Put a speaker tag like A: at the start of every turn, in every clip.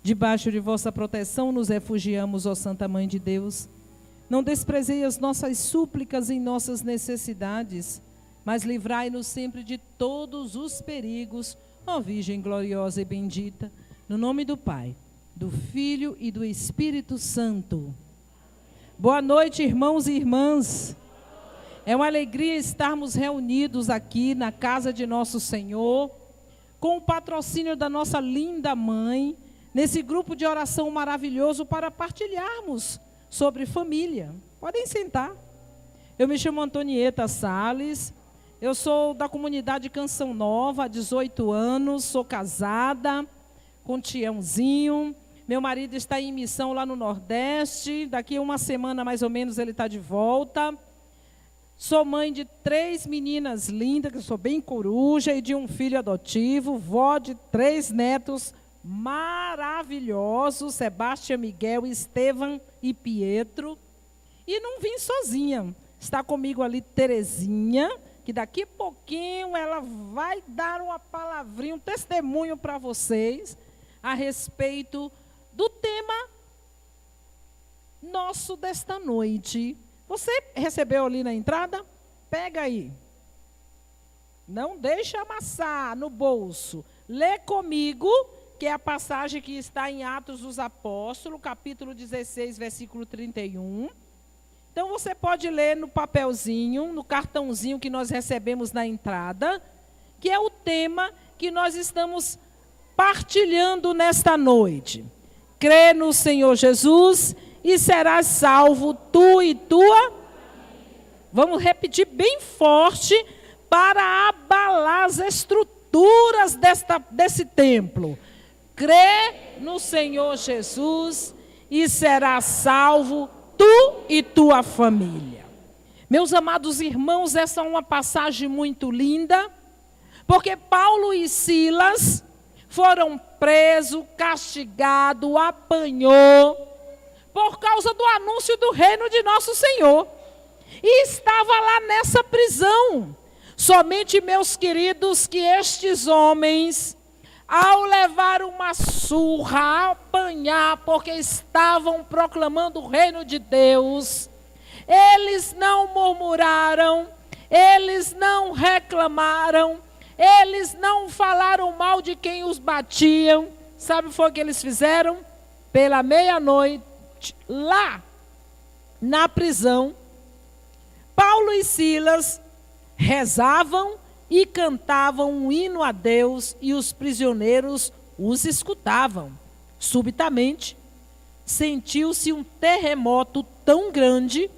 A: Debaixo de vossa proteção nos refugiamos, ó Santa Mãe de Deus. Não desprezei as nossas súplicas em nossas necessidades, mas livrai-nos sempre de todos os perigos, ó Virgem gloriosa e bendita, no nome do Pai, do Filho e do Espírito Santo. Boa noite, irmãos e irmãs. É uma alegria estarmos reunidos aqui na casa de nosso Senhor, com o patrocínio da nossa linda mãe, nesse grupo de oração maravilhoso para partilharmos sobre família. Podem sentar. Eu me chamo Antonieta Salles, eu sou da comunidade Canção Nova, há 18 anos, sou casada com Tiãozinho. Meu marido está em missão lá no Nordeste, daqui a uma semana mais ou menos ele está de volta. Sou mãe de 3 meninas lindas, que eu sou bem coruja, e de um filho adotivo, vó de 3 netos maravilhosos, Sebastião, Miguel, Estevam e Pietro. E não vim sozinha, está comigo ali Terezinha, que daqui a pouquinho ela vai dar uma palavrinha, um testemunho para vocês a respeito do tema nosso desta noite. Você recebeu ali na entrada? Pega aí. Não deixa amassar no bolso. Lê comigo, que é a passagem que está em Atos dos Apóstolos, capítulo 16, versículo 31. Então, você pode ler no papelzinho, no cartãozinho que nós recebemos na entrada, que é o tema que nós estamos partilhando nesta noite. Crê no Senhor Jesus e serás salvo, tu e tua. Vamos repetir bem forte para abalar as estruturas desse templo. Crê no Senhor Jesus e serás salvo, tu e tua família. Meus amados irmãos, essa é uma passagem muito linda, porque Paulo e Silas foram presos, castigados, apanhou, por causa do anúncio do reino de nosso Senhor. E estava lá nessa prisão. Somente, meus queridos, que estes homens, ao levar uma surra, apanhar, porque estavam proclamando o reino de Deus, eles não murmuraram, eles não reclamaram, eles não falaram mal de quem os batiam. Sabe o que foi que eles fizeram? Pela meia-noite, lá na prisão, Paulo e Silas rezavam e cantavam um hino a Deus, e os prisioneiros os escutavam. Subitamente, sentiu-se um terremoto tão grande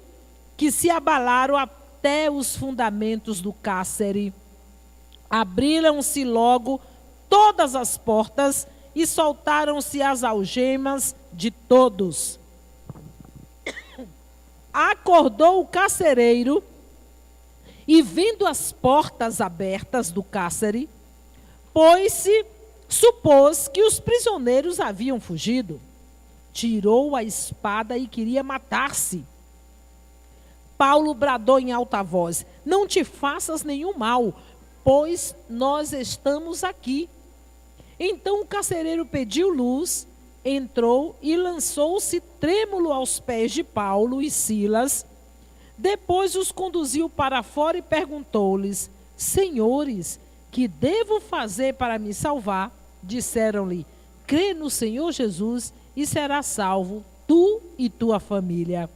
A: que se abalaram até os fundamentos do cárcere. Abriram-se logo todas as portas e soltaram-se as algemas de todos. Acordou o carcereiro e, vendo as portas abertas do cárcere, supôs que os prisioneiros haviam fugido. Tirou a espada e queria matar-se. Paulo bradou em alta voz: não te faças nenhum mal, pois nós estamos aqui. Então o carcereiro pediu luz, entrou e lançou-se trêmulo aos pés de Paulo e Silas. Depois os conduziu para fora e perguntou-lhes: senhores, que devo fazer para me salvar? Disseram-lhe: crê no Senhor Jesus e serás salvo, tu e tua família.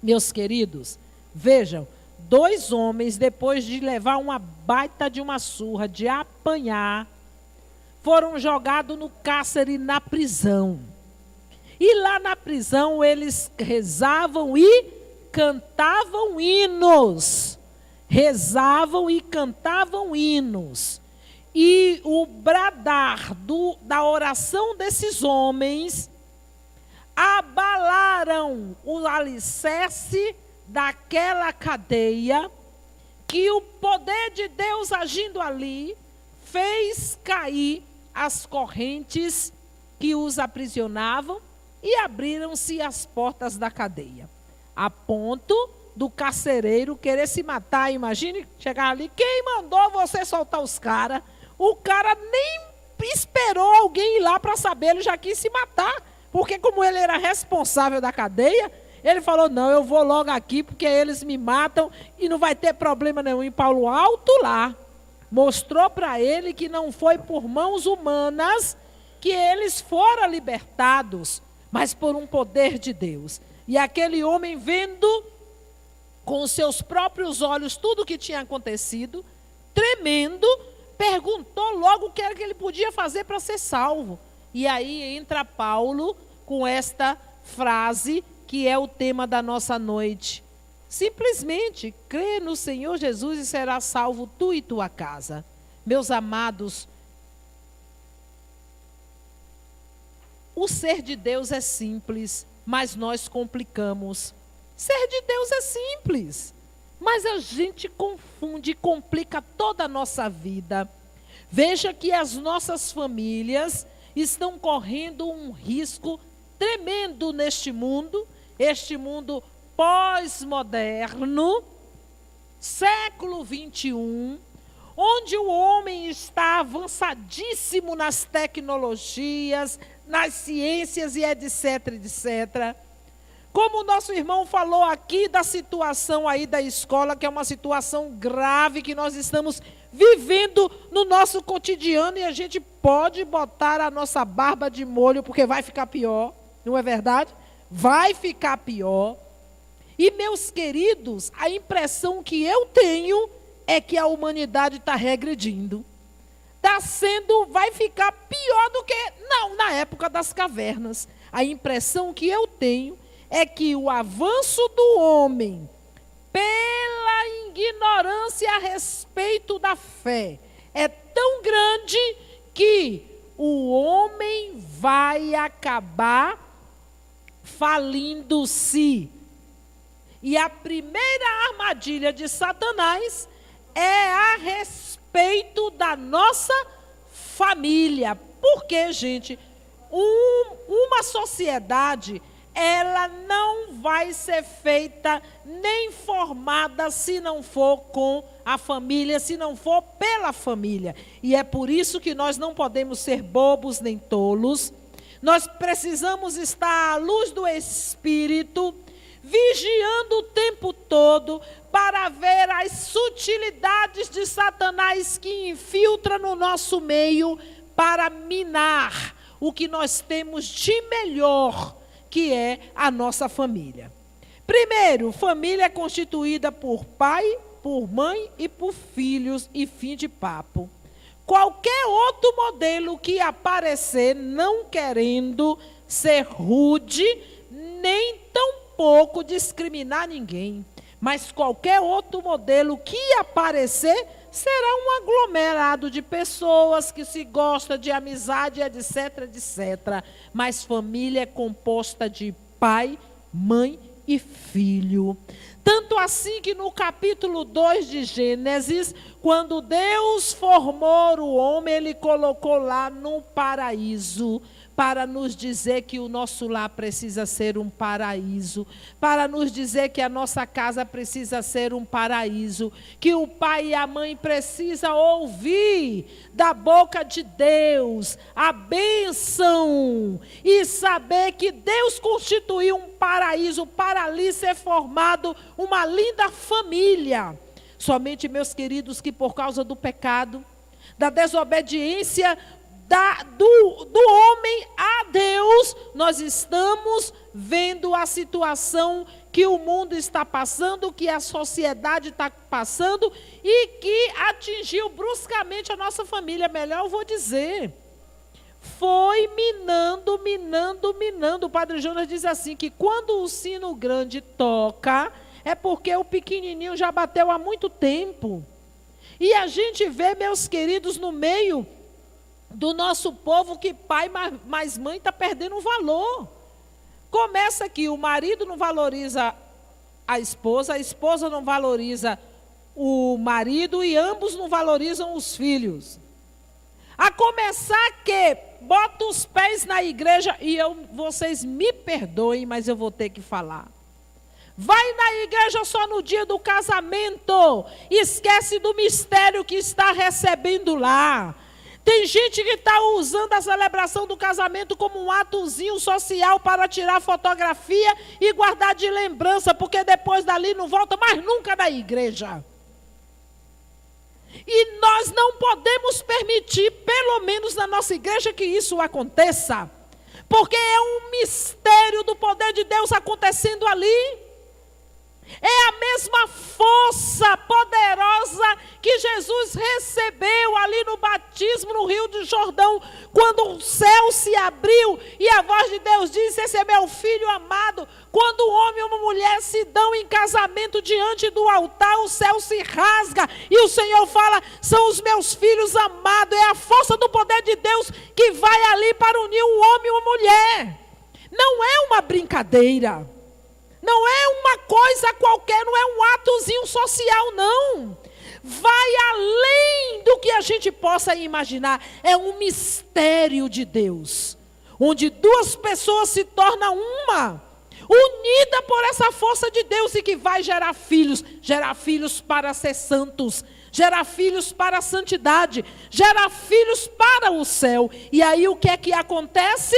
A: Meus queridos, vejam, 2 homens, depois de levar uma baita de uma surra, de apanhar, foram jogados no cárcere, na prisão. E lá na prisão eles rezavam e cantavam hinos. Rezavam e cantavam hinos. E o bradar da oração desses homens abalaram o alicerce daquela cadeia, que o poder de Deus agindo ali fez cair as correntes que os aprisionavam e abriram-se as portas da cadeia, a ponto do carcereiro querer se matar. Imagine chegar ali: quem mandou você soltar os caras? O cara nem esperou alguém ir lá para saber, ele já quis se matar. Porque como ele era responsável da cadeia, ele falou, não, eu vou logo aqui, porque eles me matam e não vai ter problema nenhum. E Paulo alto lá, mostrou para ele que não foi por mãos humanas que eles foram libertados, mas por um poder de Deus. E aquele homem, vendo com os seus próprios olhos tudo o que tinha acontecido, tremendo, perguntou logo o que era que ele podia fazer para ser salvo. E aí entra Paulo com esta frase, que é o tema da nossa noite. Simplesmente, crê no Senhor Jesus e será salvo tu e tua casa. Meus amados, o ser de Deus é simples, mas nós complicamos. Ser de Deus é simples, mas a gente confunde e complica toda a nossa vida. Veja que as nossas famílias estão correndo um risco tremendo neste mundo, este mundo pós-moderno, século 21, onde o homem está avançadíssimo nas tecnologias, nas ciências e etc, etc. Como o nosso irmão falou aqui da situação aí da escola, que é uma situação grave que nós estamos vivendo no nosso cotidiano e a gente pode botar a nossa barba de molho porque vai ficar pior, não é verdade? Vai ficar pior. E meus queridos, a impressão que eu tenho é que a humanidade está regredindo. Vai ficar pior do que na época das cavernas. A impressão que eu tenho é que o avanço do homem, pela ignorância a respeito da fé, é tão grande que o homem vai acabar falindo-se. E a primeira armadilha de Satanás é a respeito da nossa família. Porque, gente, uma sociedade, ela não vai ser feita nem formada se não for com a família, se não for pela família. E é por isso que nós não podemos ser bobos nem tolos. Nós precisamos estar à luz do Espírito, vigiando o tempo todo para ver as sutilidades de Satanás que infiltra no nosso meio para minar o que nós temos de melhor, que é a nossa família. Primeiro, família é constituída por pai, por mãe e por filhos, e fim de papo. Qualquer outro modelo que aparecer não querendo ser rude, nem tampouco discriminar ninguém, mas qualquer outro modelo que aparecer será um aglomerado de pessoas que se gostam de amizade, etc, etc. Mas família é composta de pai, mãe e filho. Tanto assim que no capítulo 2 de Gênesis, quando Deus formou o homem, Ele colocou lá no paraíso, para nos dizer que o nosso lar precisa ser um paraíso, para nos dizer que a nossa casa precisa ser um paraíso, que o pai e a mãe precisam ouvir da boca de Deus a bênção e saber que Deus constituiu um paraíso para ali ser formado uma linda família. Somente, meus queridos, que por causa do pecado, da desobediência do homem a Deus, nós estamos vendo a situação que o mundo está passando, que a sociedade está passando e que atingiu bruscamente a nossa família. Melhor eu vou dizer, foi minando, minando, minando. O Padre Jonas diz assim, que quando o sino grande toca, é porque o pequenininho já bateu há muito tempo. E a gente vê, meus queridos, no meio do nosso povo, que pai mais mãe está perdendo o valor. Começa que o marido não valoriza a esposa não valoriza o marido e ambos não valorizam os filhos. A começar que bota os pés na igreja, e vocês me perdoem, mas eu vou ter que falar. Vai na igreja só no dia do casamento, esquece do mistério que está recebendo lá. Tem gente que está usando a celebração do casamento como um atozinho social para tirar fotografia e guardar de lembrança, porque depois dali não volta mais nunca da igreja. E nós não podemos permitir, pelo menos na nossa igreja, que isso aconteça. Porque é um mistério do poder de Deus acontecendo ali. É a mesma força poderosa que Jesus recebeu ali no batismo no Rio de Jordão, quando o céu se abriu e a voz de Deus disse: esse é meu filho amado. Quando um homem e uma mulher se dão em casamento diante do altar, o céu se rasga e o Senhor fala: são os meus filhos amados. É a força do poder de Deus que vai ali para unir um homem e uma mulher. Não é uma brincadeira. Não é uma coisa qualquer, não é um atozinho social, não. Vai além do que a gente possa imaginar. É um mistério de Deus, onde duas pessoas se tornam uma, unida por essa força de Deus, e que vai gerar filhos para ser santos, gerar filhos para a santidade, gerar filhos para o céu. E aí o que é que acontece?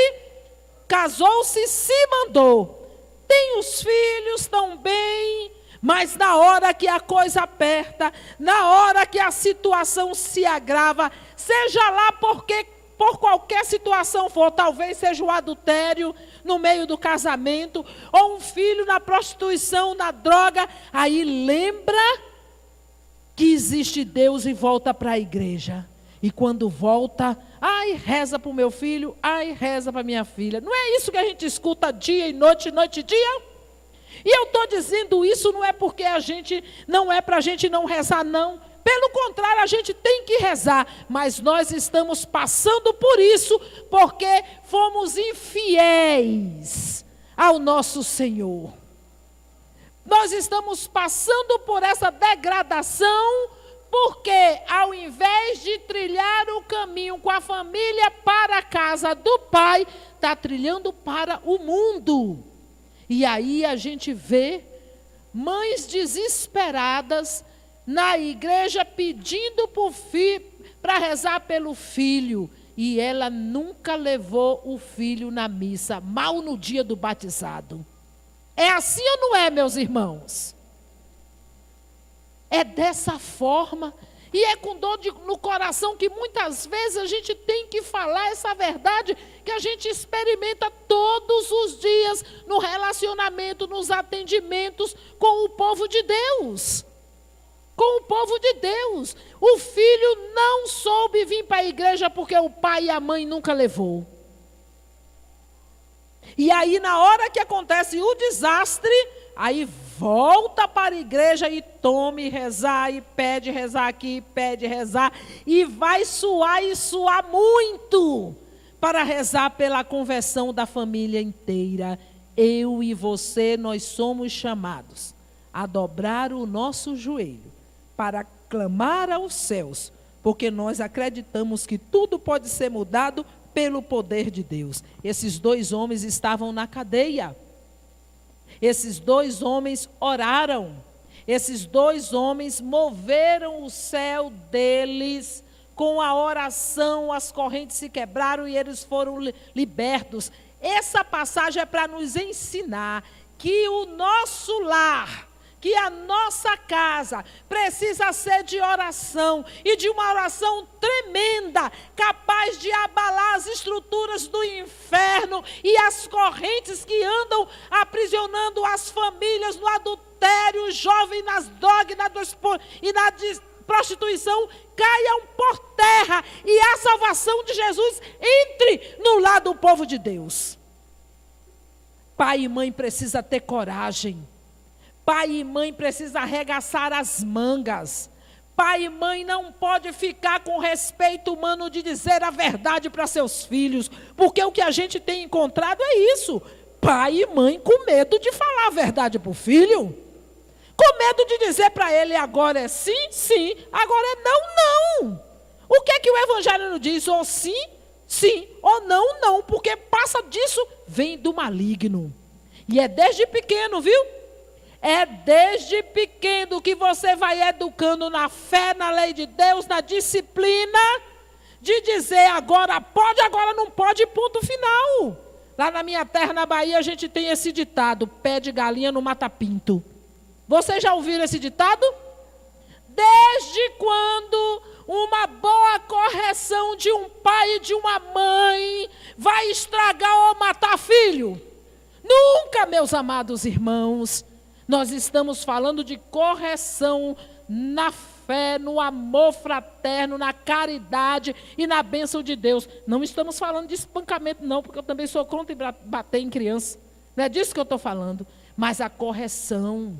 A: Casou-se, se mandou. Tem os filhos, estão bem, mas na hora que a coisa aperta, na hora que a situação se agrava, seja lá por qualquer situação for, talvez seja o adultério no meio do casamento, ou um filho na prostituição, na droga, aí lembra que existe Deus e volta para a igreja. E quando volta, ai, reza para o meu filho, ai, reza para a minha filha. Não é isso que a gente escuta dia e noite e dia? E eu estou dizendo isso não é porque não é para a gente não rezar, não. Pelo contrário, a gente tem que rezar. Mas nós estamos passando por isso porque fomos infiéis ao nosso Senhor. Nós estamos passando por essa degradação, porque ao invés de trilhar o caminho com a família para a casa do Pai, está trilhando para o mundo. E aí a gente vê mães desesperadas na igreja pedindo para rezar pelo filho. E ela nunca levou o filho na missa, mal no dia do batizado. É assim ou não é, meus irmãos? É dessa forma, e é com dor no coração que muitas vezes a gente tem que falar essa verdade que a gente experimenta todos os dias no relacionamento, nos atendimentos com o povo de Deus. Com o povo de Deus. O filho não soube vir para a igreja porque o pai e a mãe nunca levou. E aí na hora que acontece o desastre, aí volta para a igreja e tome rezar, e pede rezar aqui, pede rezar, e vai suar e suar muito para rezar pela conversão da família inteira. Eu e você, nós somos chamados a dobrar o nosso joelho para clamar aos céus, porque nós acreditamos que tudo pode ser mudado pelo poder de Deus. Esses dois homens estavam na cadeia. Esses dois homens oraram. Esses dois homens moveram o céu deles com a oração. As correntes se quebraram e eles foram libertos. Essa passagem é para nos ensinar que o nosso lar, que a nossa casa precisa ser de oração, e de uma oração tremenda, capaz de abalar as estruturas do inferno e as correntes que andam aprisionando as famílias no adultério, os jovens nas drogas e na prostituição, caiam por terra e a salvação de Jesus entre no lado do povo de Deus. Pai e mãe precisa ter coragem. Pai e mãe precisam arregaçar as mangas. Pai e mãe não pode ficar com respeito humano de dizer a verdade para seus filhos, porque o que a gente tem encontrado é isso. Pai e mãe com medo de falar a verdade para o filho, com medo de dizer para ele agora é sim, sim, agora é não, não. O que é que o evangelho nos diz? Ou sim, sim, ou não, não, porque passa disso, vem do maligno. E é desde pequeno, viu? É desde pequeno que você vai educando na fé, na lei de Deus, na disciplina, de dizer agora pode, agora não pode, ponto final. Lá na minha terra, na Bahia, a gente tem esse ditado: pé de galinha não mata pinto. Vocês já ouviram esse ditado? Desde quando uma boa correção de um pai e de uma mãe vai estragar ou matar filho? Nunca, meus amados irmãos. Nós estamos falando de correção na fé, no amor fraterno, na caridade e na bênção de Deus. Não estamos falando de espancamento, não, porque eu também sou contra bater em criança. Não é disso que eu estou falando. Mas a correção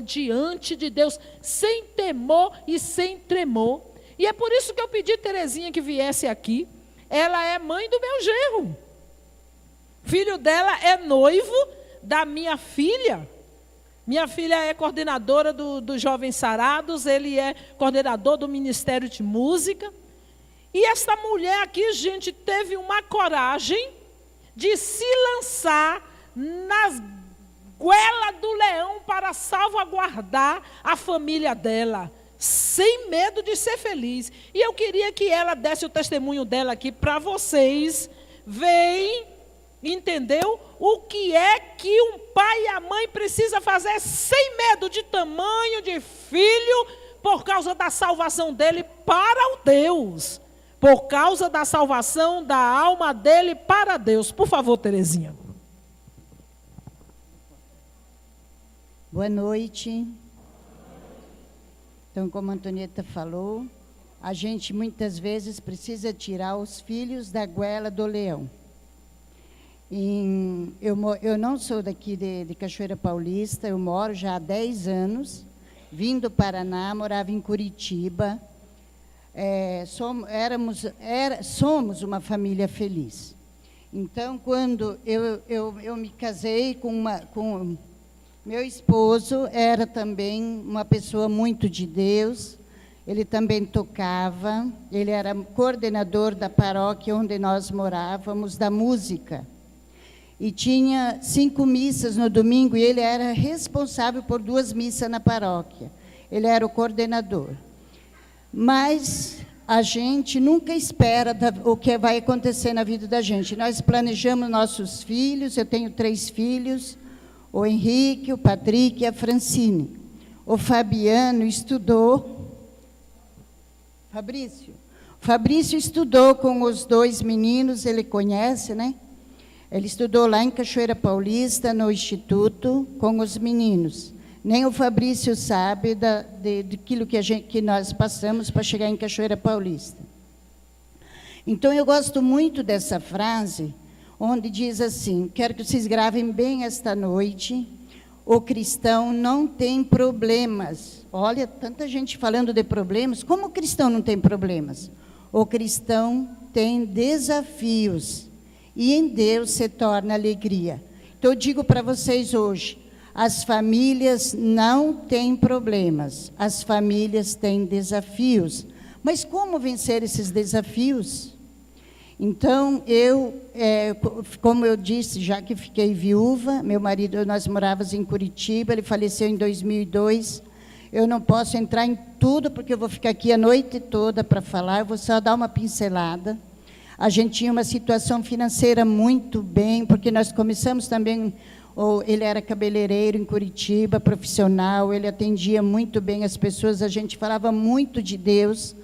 A: diante de Deus, sem temor e sem tremor. E é por isso que eu pedi a Terezinha que viesse aqui. Ela é mãe do meu genro. Filho dela é noivo da minha filha. Minha filha é coordenadora do Jovens Sarados, ele é coordenador do Ministério de Música. E essa mulher aqui, gente, teve uma coragem de se lançar nas goela do leão para salvaguardar a família dela, sem medo de ser feliz. E eu queria que ela desse o testemunho dela aqui para vocês verem, entendeu? O que é que um pai e a mãe precisa fazer sem medo de tamanho de filho, por causa da salvação dele para o Deus, por causa da salvação da alma dele para Deus. Por favor, Terezinha.
B: Boa noite. Então, como a Antonieta falou, a gente muitas vezes precisa tirar os filhos da goela do leão. Eu não sou daqui de Cachoeira Paulista, eu moro já há 10 anos, vim do Paraná, morava em Curitiba. Somos uma família feliz. Então, quando eu me casei com meu esposo, era também uma pessoa muito de Deus, ele também tocava, ele era coordenador da paróquia onde nós morávamos, da música. E tinha 5 missas no domingo, e ele era responsável por 2 missas na paróquia. Ele era o coordenador. Mas a gente nunca espera o que vai acontecer na vida da gente. Nós planejamos nossos filhos, eu tenho 3 filhos, o Henrique, o Patrick e a Francine. O Fabiano estudou... Fabrício estudou com os 2 meninos, ele conhece, né? Ele estudou lá em Cachoeira Paulista, no Instituto, com os meninos. Nem o Fabrício sabe daquilo que nós passamos para chegar em Cachoeira Paulista. Então, eu gosto muito dessa frase, onde diz assim, quero que vocês gravem bem esta noite: o cristão não tem problemas. Olha, tanta gente falando de problemas. Como o cristão não tem problemas? O cristão tem desafios. E em Deus se torna alegria. Então, eu digo para vocês hoje, as famílias não têm problemas, as famílias têm desafios. Mas como vencer esses desafios? Então, como eu disse, já que fiquei viúva, meu marido, nós morávamos em Curitiba, ele faleceu em 2002, eu não posso entrar em tudo, porque eu vou ficar aqui a noite toda para falar, eu vou só dar uma pincelada. A gente tinha uma situação financeira muito bem, porque nós começamos também, ele era cabeleireiro em Curitiba, profissional, ele atendia muito bem as pessoas, a gente falava muito de Deus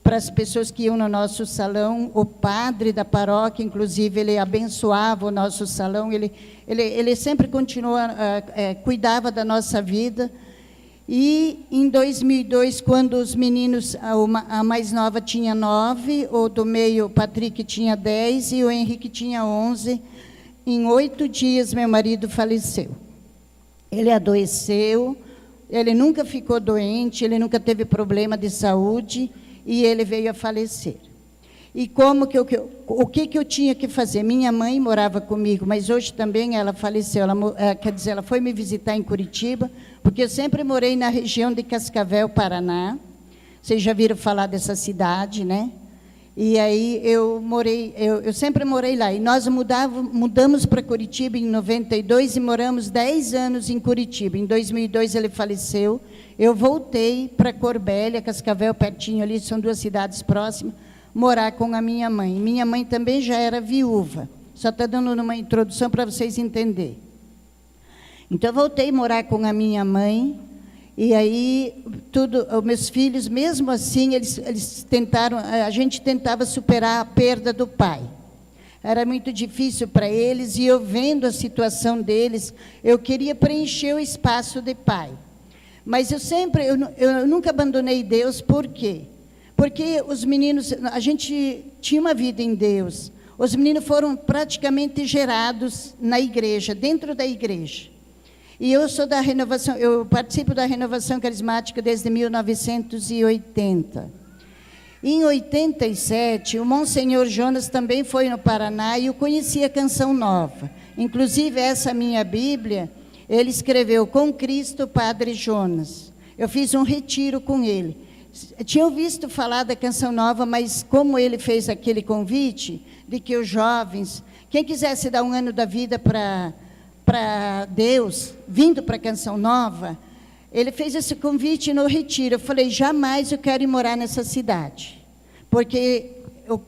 B: para as pessoas que iam no nosso salão. O padre da paróquia, inclusive, ele abençoava o nosso salão, ele sempre continuou, cuidava da nossa vida. E em 2002, quando os meninos, a mais nova tinha 9, o do meio, o Patrick, tinha 10 e o Henrique tinha 11, em 8 dias meu marido faleceu. Ele adoeceu, ele nunca ficou doente, ele nunca teve problema de saúde e ele veio a falecer. E o que eu tinha que fazer? Minha mãe morava comigo, mas hoje também ela faleceu. Ela foi me visitar em Curitiba, porque eu sempre morei na região de Cascavel, Paraná. Vocês já viram falar dessa cidade, né? E aí eu sempre morei lá. E nós mudamos para Curitiba em 92 e moramos 10 anos em Curitiba. Em 2002 ele faleceu. Eu voltei para Corbélia, Cascavel, pertinho ali, são 2 cidades próximas, morar com a minha mãe. Minha mãe também já era viúva. Só está dando uma introdução para vocês entenderem. Então, eu voltei a morar com a minha mãe. E aí, os meus filhos, mesmo assim, eles tentaram, a gente tentava superar a perda do pai. Era muito difícil para eles, e eu vendo a situação deles, eu queria preencher o espaço de pai. Mas eu nunca abandonei Deus, por quê? Porque os meninos, a gente tinha uma vida em Deus. Os meninos foram praticamente gerados na igreja, dentro da igreja. E eu sou da renovação, eu participo da renovação carismática desde 1980. Em 87, o Monsenhor Jonas também foi no Paraná e eu conheci a Canção Nova. Inclusive, essa minha Bíblia, ele escreveu com Cristo, Padre Jonas. Eu fiz um retiro com ele. Tinha ouvido falar da Canção Nova, mas como ele fez aquele convite de que os jovens, quem quisesse dar um ano da vida para Deus, vindo para a Canção Nova, ele fez esse convite no retiro. Eu falei, jamais eu quero ir morar nessa cidade, porque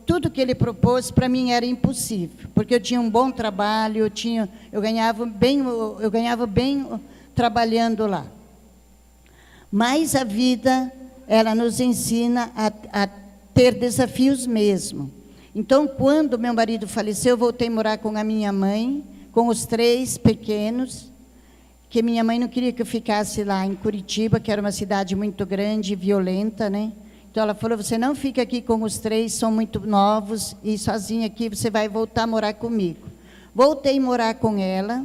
B: tudo que ele propôs para mim era impossível, porque eu tinha um bom trabalho, eu ganhava bem trabalhando lá. Mas a vida, ela nos ensina a ter desafios mesmo. Então, quando meu marido faleceu, eu voltei a morar com a minha mãe, com os 3 pequenos, que minha mãe não queria que eu ficasse lá em Curitiba, que era uma cidade muito grande e violenta, né? Então, ela falou, você não fica aqui com os 3, são muito novos, e sozinha aqui, você vai voltar a morar comigo. Voltei a morar com ela.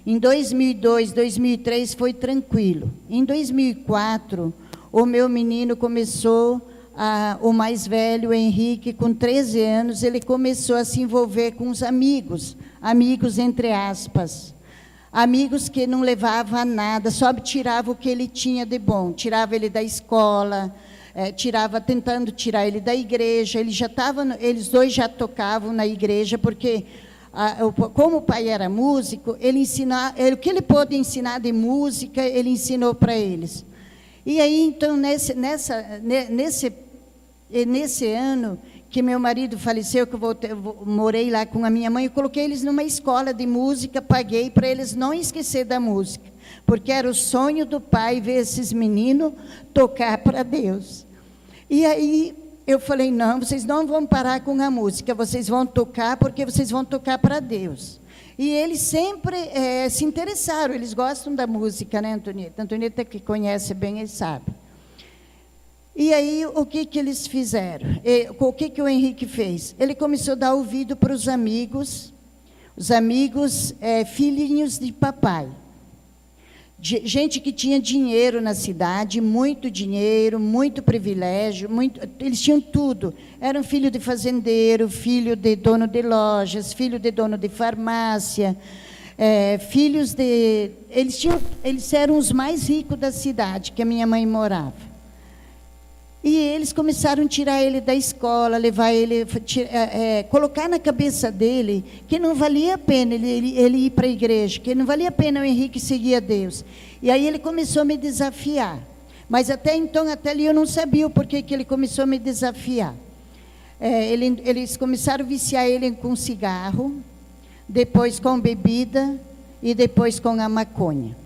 B: Em 2002, 2003, foi tranquilo. Em 2004, o meu menino começou, o mais velho, o Henrique, com 13 anos, ele começou a se envolver com os amigos entre aspas, amigos que não levavam a nada, só tiravam o que ele tinha de bom, tirava ele da escola, tentando tirar ele da igreja. Eles 2 já tocavam na igreja, porque como o pai era músico, o que ele pôde ensinar de música, ele ensinou para eles. E aí, então, nesse ano que meu marido faleceu, que eu morei lá com a minha mãe, eu coloquei eles numa escola de música, paguei para eles não esquecer da música, porque era o sonho do pai ver esses meninos tocar para Deus. E aí eu falei, não, vocês não vão parar com a música, vocês vão tocar, porque vocês vão tocar para Deus. E eles sempre se interessaram, eles gostam da música, né, Antonieta? Antonieta, que conhece bem, ele sabe. E aí, o que eles fizeram? O que o Henrique fez? Ele começou a dar ouvido para os amigos filhinhos de papai. Gente que tinha dinheiro na cidade, muito dinheiro, muito privilégio, eles tinham tudo. Eram filho de fazendeiro, filho de dono de lojas, filho de dono de farmácia, eles eram os mais ricos da cidade, que a minha mãe morava. E eles começaram a tirar ele da escola, levar ele, colocar na cabeça dele que não valia a pena ele ir para a igreja, que não valia a pena o Henrique seguir a Deus. E aí ele começou a me desafiar. Mas até então, até ali eu não sabia o porquê que ele começou a me desafiar. Eles começaram a viciar ele com cigarro, depois com bebida e depois com a maconha.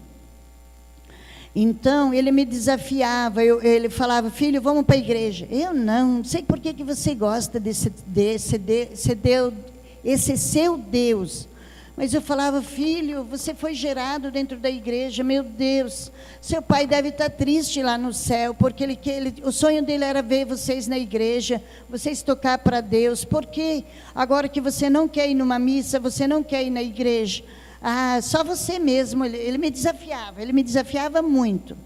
B: Então, ele me desafiava, ele falava, filho, vamos para a igreja. Eu não sei por que você gosta esse seu Deus. Mas eu falava, filho, você foi gerado dentro da igreja, meu Deus, seu pai deve estar triste lá no céu, porque o sonho dele era ver vocês na igreja, vocês tocar para Deus. Por que agora que você não quer ir numa missa, você não quer ir na igreja? Só você mesmo. Ele me desafiava muito.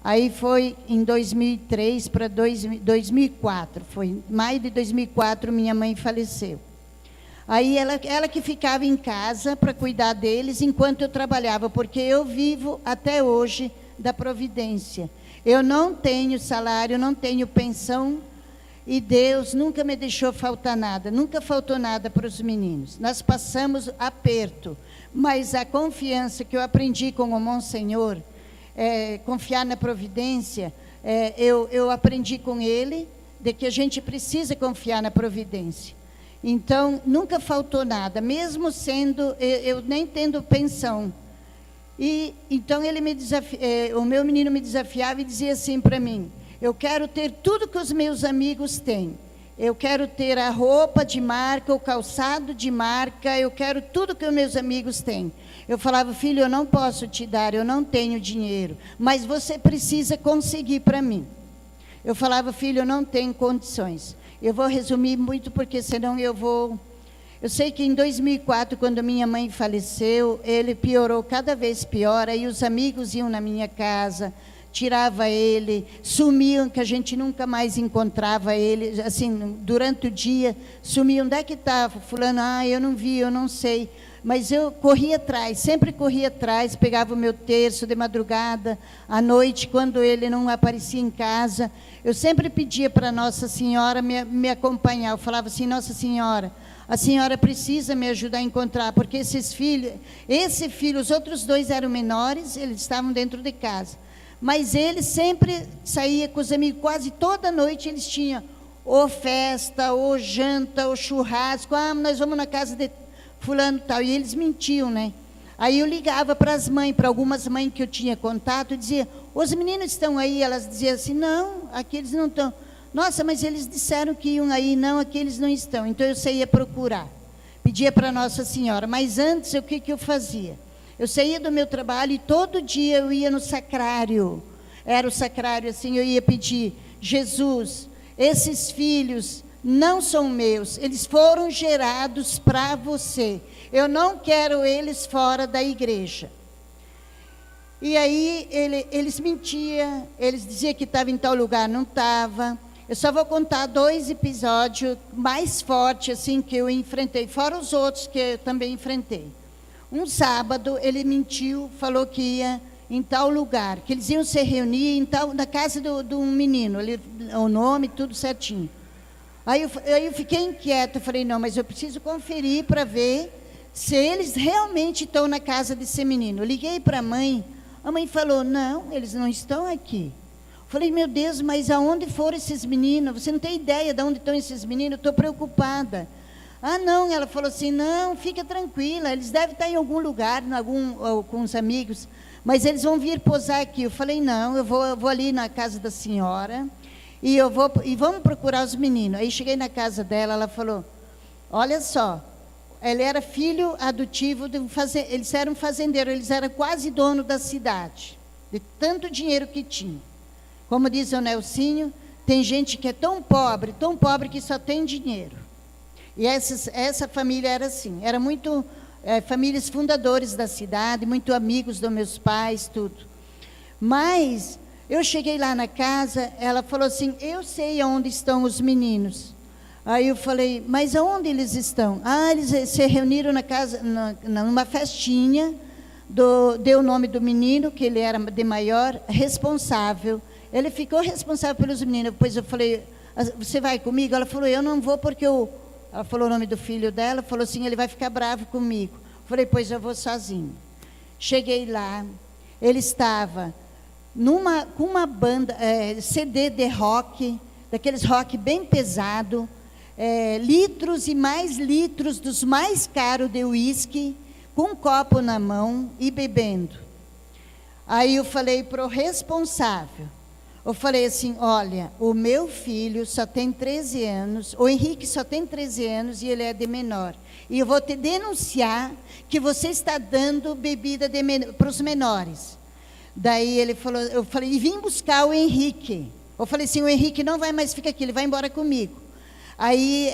B: Aí foi em 2003 para 2004, foi em maio de 2004, minha mãe faleceu. Aí ela que ficava em casa para cuidar deles enquanto eu trabalhava, porque eu vivo até hoje da providência. Eu não tenho salário, não tenho pensão, E Deus nunca me deixou faltar nada, nunca faltou nada para os meninos. Nós passamos aperto, mas a confiança que eu aprendi com o Monsenhor, confiar na providência, eu aprendi com ele, de que a gente precisa confiar na providência. Então, nunca faltou nada, mesmo sendo, eu nem tendo pensão. E então o meu menino me desafiava e dizia assim para mim: eu quero ter tudo que os meus amigos têm. Eu quero ter a roupa de marca, o calçado de marca, eu quero tudo que os meus amigos têm. Eu falava: filho, eu não posso te dar, eu não tenho dinheiro, mas você precisa conseguir para mim. Eu falava: filho, eu não tenho condições. Eu vou resumir muito, porque senão eu vou... Eu sei que em 2004, quando minha mãe faleceu, ele piorou cada vez pior, aí os amigos iam na minha casa, tirava ele, sumiam, que a gente nunca mais encontrava ele, assim, durante o dia, sumiam. Onde é que estava fulano? Eu não vi, eu não sei. Mas eu corria atrás, sempre corria atrás, pegava o meu terço de madrugada, à noite, quando ele não aparecia em casa, eu sempre pedia para Nossa Senhora me acompanhar. Eu falava assim: Nossa Senhora, a senhora precisa me ajudar a encontrar, porque esse filho, os outros 2 eram menores, eles estavam dentro de casa. Mas ele sempre saía com os amigos, quase toda noite eles tinham ou festa, ou janta, ou churrasco. Nós vamos na casa de fulano e tal. E eles mentiam, né? Aí eu ligava para as mães, para algumas mães que eu tinha contato, e dizia: os meninos estão aí? Elas diziam assim: não, aqui eles não estão. Nossa, mas eles disseram que iam aí. Não, aqui eles não estão. Então eu saía procurar, pedia para Nossa Senhora. Mas antes, o que eu fazia? Eu saía do meu trabalho e todo dia eu ia no sacrário. Era o sacrário, assim, eu ia pedir: Jesus, esses filhos não são meus, eles foram gerados para você. Eu não quero eles fora da igreja. E aí eles mentiam, eles diziam que estava em tal lugar, não estava. Eu só vou contar 2 episódios mais fortes assim, que eu enfrentei, fora os outros que eu também enfrentei. Um sábado ele mentiu, falou que ia em tal lugar, que eles iam se reunir na casa de um menino, o nome, tudo certinho. Aí eu fiquei inquieta, falei: não, mas eu preciso conferir para ver se eles realmente estão na casa desse menino. Eu liguei para a mãe falou: não, eles não estão aqui. Falei: meu Deus, mas aonde foram esses meninos? Você não tem ideia de onde estão esses meninos? Eu estou preocupada. Não, ela falou assim: não, fica tranquila, eles devem estar em algum lugar, com os amigos, mas eles vão vir posar aqui. Eu falei: não, eu vou ali na casa da senhora, e vamos procurar os meninos. Aí cheguei na casa dela, ela falou: olha só, ele era filho adotivo, eles eram fazendeiros, eles eram quase dono da cidade, de tanto dinheiro que tinha. Como diz o Nelsinho, tem gente que é tão pobre que só tem dinheiro. E essa família era assim, era muito famílias fundadores da cidade, muito amigos dos meus pais, tudo. Mas eu cheguei lá na casa, ela falou assim: eu sei onde estão os meninos. Aí eu falei: mas aonde eles estão? Eles se reuniram na casa, numa festinha, deu o nome do menino, que ele era de maior, responsável. Ele ficou responsável pelos meninos. Depois eu falei: você vai comigo? Ela falou: eu não vou porque ela falou o nome do filho dela, falou assim: ele vai ficar bravo comigo. Eu falei: pois eu vou sozinho. Cheguei lá, ele estava com uma banda, CD de rock, daqueles rock bem pesado, litros e mais litros dos mais caros de uísque, com um copo na mão e bebendo. Aí eu falei para o responsável, eu falei assim: olha, o meu filho só tem 13 anos, o Henrique só tem 13 anos e ele é de menor. E eu vou te denunciar que você está dando bebida para os menores. Daí ele falou, eu falei: e vim buscar o Henrique. Eu falei assim: o Henrique não vai mais ficar aqui, ele vai embora comigo. Aí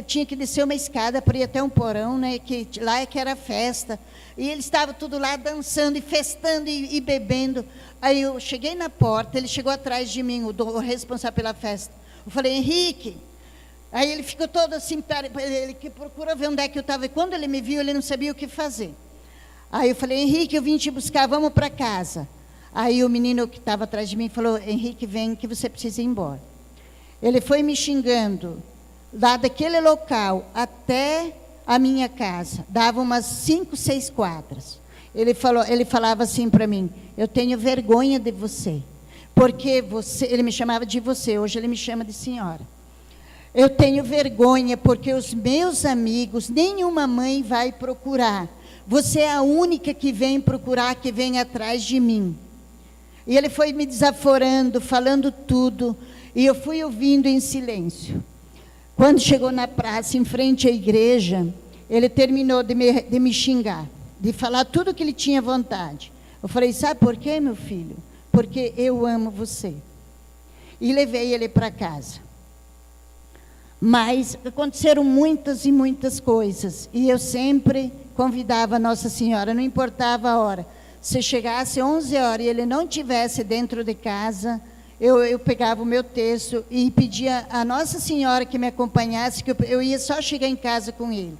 B: tinha que descer uma escada para ir até um porão, né, que lá é que era festa. E ele estava tudo lá dançando e festando e bebendo. Aí eu cheguei na porta, ele chegou atrás de mim, o responsável pela festa. Eu falei: Henrique. Aí ele ficou todo assim, ele que procura ver onde é que eu estava. E quando ele me viu, ele não sabia o que fazer. Aí eu falei: Henrique, eu vim te buscar, vamos para casa. Aí o menino que estava atrás de mim falou: Henrique, vem que você precisa ir embora. Ele foi me xingando, lá daquele local até a minha casa, dava umas 5, 6 quadras. Ele falava assim para mim: eu tenho vergonha de você, porque você, ele me chamava de você, hoje ele me chama de senhora. Eu tenho vergonha porque os meus amigos, nenhuma mãe vai procurar. Você é a única que vem procurar, que vem atrás de mim. E ele foi me desaforando, falando tudo, e eu fui ouvindo em silêncio. Quando chegou na praça, em frente à igreja, ele terminou de me xingar, de falar tudo que ele tinha vontade. Eu falei: sabe por quê, meu filho? Porque eu amo você. E levei ele para casa. Mas aconteceram muitas e muitas coisas, e eu sempre convidava a Nossa Senhora, não importava a hora. Se chegasse 11 horas e ele não estivesse dentro de casa, eu pegava o meu terço e pedia a Nossa Senhora que me acompanhasse, que eu ia só chegar em casa com ele.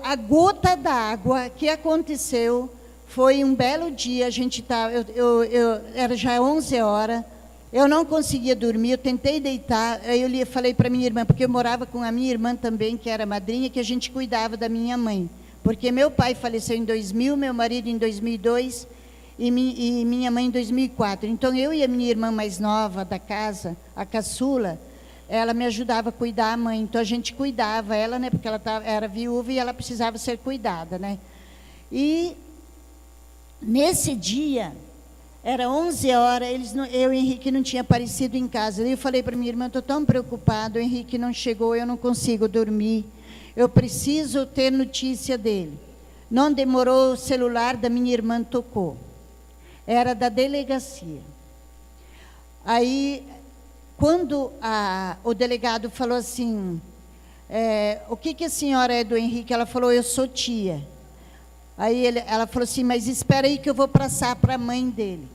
B: A gota d'água que aconteceu foi um belo dia, a gente estava, era já 11 horas, eu não conseguia dormir, eu tentei deitar, aí eu falei para minha irmã, porque eu morava com a minha irmã também, que era madrinha, que a gente cuidava da minha mãe. Porque meu pai faleceu em 2000, meu marido em 2002 e minha mãe em 2004. Então, eu e a minha irmã mais nova da casa, a caçula, ela me ajudava a cuidar a mãe. Então, a gente cuidava ela, né, porque ela era viúva e ela precisava ser cuidada, né. E, nesse dia, era 11 horas, eu e o Henrique não tinha aparecido em casa. Eu falei para minha irmã: estou tão preocupada, o Henrique não chegou, eu não consigo dormir. Eu preciso ter notícia dele. Não demorou, o celular da minha irmã tocou. Era da delegacia. Aí, quando o delegado falou assim: o que a senhora é do Henrique? Ela falou: eu sou tia. Aí ela falou assim: mas espera aí que eu vou passar para a mãe dele.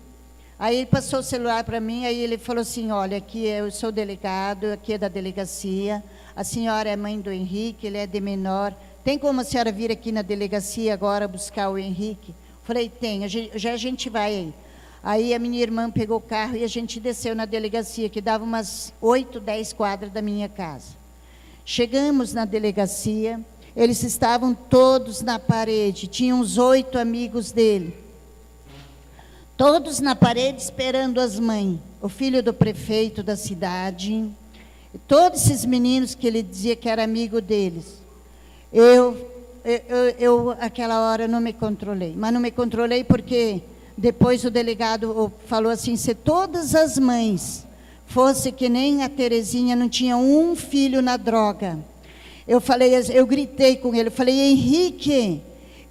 B: Aí ele passou o celular para mim, aí ele falou assim: olha, aqui eu sou delegado, aqui é da delegacia, a senhora é mãe do Henrique, ele é de menor, tem como a senhora vir aqui na delegacia agora buscar o Henrique? Falei: tem, já a gente vai aí. Aí a minha irmã pegou o carro e a gente desceu na delegacia, que dava umas 8, 10 quadras da minha casa. Chegamos na delegacia, eles estavam todos na parede, tinham uns 8 amigos dele. Todos na parede esperando as mães, o filho do prefeito da cidade, todos esses meninos que ele dizia que era amigo deles. Eu aquela hora não me controlei, mas não me controlei porque depois o delegado falou assim: se todas as mães fosse que nem a Terezinha, não tinha um filho na droga. Eu gritei com ele, eu falei: Henrique,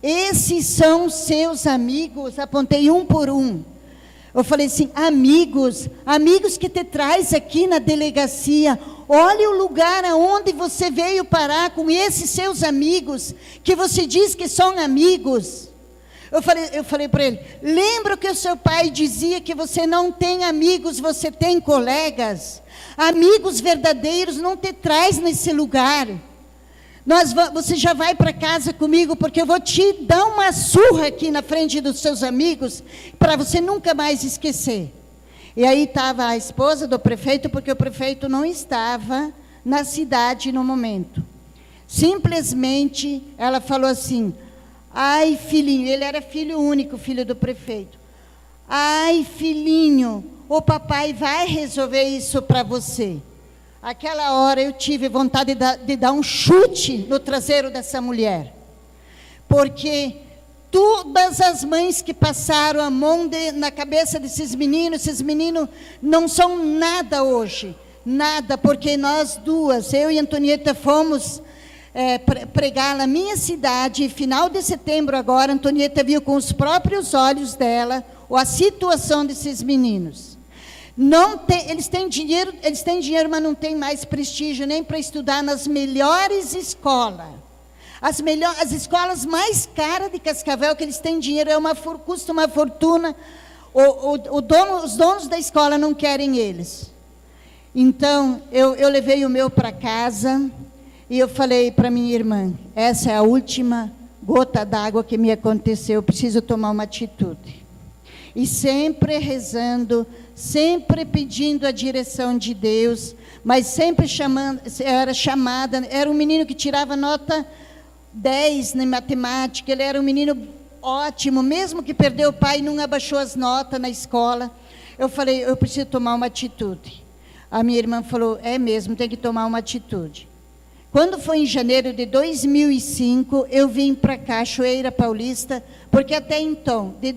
B: esses são seus amigos? Apontei um por um. Eu falei assim: amigos que te traz aqui na delegacia. Olha o lugar aonde você veio parar com esses seus amigos, que você diz que são amigos. Eu falei para ele: lembra que o seu pai dizia que você não tem amigos, você tem colegas? Amigos verdadeiros não te traz nesse lugar. Você já vai para casa comigo, porque eu vou te dar uma surra aqui na frente dos seus amigos, para você nunca mais esquecer. E aí estava a esposa do prefeito, porque o prefeito não estava na cidade no momento. Simplesmente, ela falou assim: ai, filhinho, ele era filho único, filho do prefeito. Ai, filhinho, o papai vai resolver isso para você. Aquela hora eu tive vontade de dar um chute no traseiro dessa mulher. Porque todas as mães que passaram a mão na cabeça desses meninos, esses meninos não são nada hoje. Nada, porque nós duas, eu e Antonieta, fomos pregar na minha cidade. Final de setembro agora, Antonieta viu com os próprios olhos dela a situação desses meninos. Eles têm dinheiro, mas não têm mais prestígio nem para estudar nas melhores escolas. As escolas mais caras de Cascavel, que eles têm dinheiro, custa uma fortuna. Os donos da escola não querem eles. Então, eu levei o meu para casa e eu falei para minha irmã: essa é a última gota d'água que me aconteceu, eu preciso tomar uma atitude. e sempre rezando, sempre pedindo a direção de Deus, mas sempre era um menino que tirava nota 10 na matemática, ele era um menino ótimo, mesmo que perdeu o pai, não abaixou as notas na escola. Eu falei, eu preciso tomar uma atitude. A minha irmã falou, é mesmo, tem que tomar uma atitude. Quando foi em janeiro de 2005, eu vim para Cachoeira Paulista, porque até então, de